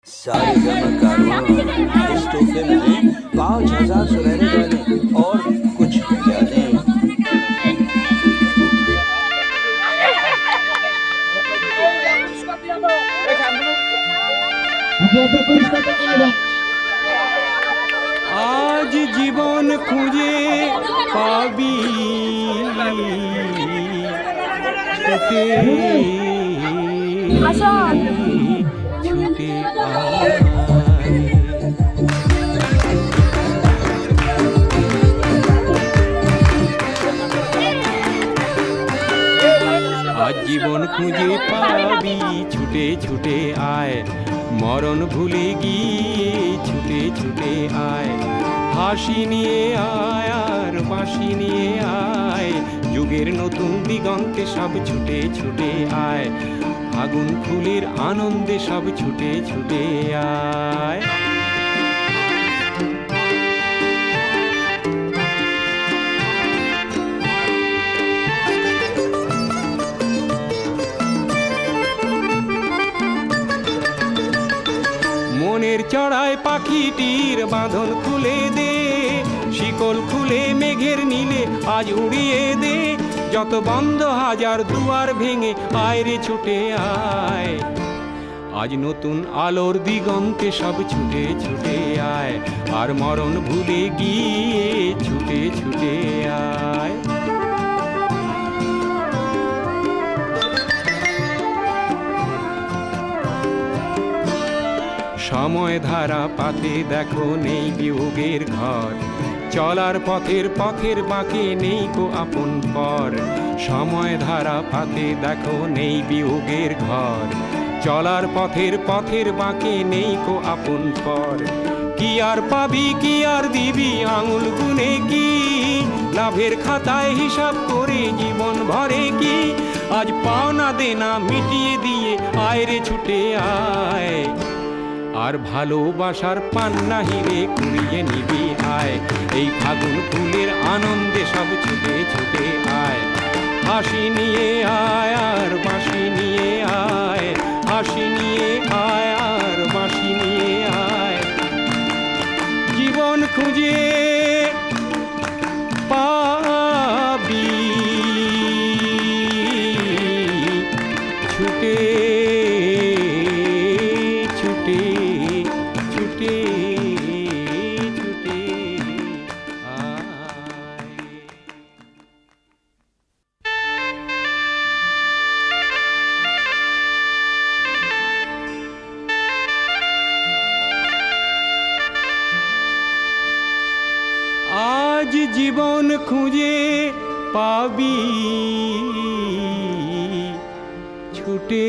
सारे जमा कारवां इस तोहफे में 5,000 सुनहरे डालें और कुछ यादें। আজ জীবন খুঁজে পাবি ছুটে ছুটে আয়। আজ জীবন খুঁজে পাবি ছুটে ছুটে আয়, মরণ ভুলে গিয়ে ছুটে ছুটে আয়। হাসি নিয়ে আয় আর বাঁশি নিয়ে আয়, যুগের নতুন দিগন্তে সব ছুটে ছুটে আয়। আগুন ফুলের আনন্দে সব ছুটে ছুটে আয়। মনের চড়ায় পাখিটির বাঁধন খুলে দে, শিকল খুলে মেঘের নীলে আজ উড়িয়ে দে। যত বন্ধ হাজার দুয়ার ভেঙে আয় রে ছুটে আয়, আজ নতুন আলোর দিগন্তে সব ছুটে ছুটে আয়। আর মরণ ভুলে গিয়ে ছুটে ছুটে আয়। সময় ধারা পাতে দেখো নেই বিয়োগের ঘর, চলার পথের পথের বাঁকে নেই কো আপন পর। সময় ধারা পাতে দেখো নেই বিয়োগের ঘর, চলার পথের পথের বাঁকে নেই কো আপন পর। কি আর পাবি কি আর দিবি আঙুল গুনে কি, লাভের খাতায় হিসাব করে জীবন ভরে কি। আজ পাওনা দেনা মিটিয়ে দিয়ে আয় রে ছুটে আয়, আর ভালোবাসার পান্না হিরে কুড়িয়ে নিবি আয়। এই ফাগুন ফুলের আনন্দে সব ছুটে ছুটে আয়। হাসি নিয়ে আয় আর বাঁশি নিয়ে আয়, হাসি নিয়ে আয় আর বাঁশি নিয়ে আয়। জীবন খুঁজে পাবি ছুটে ছুটে ছুটে ছুটে আয়। আজ জীবন খুঁজে পাবি ছুটে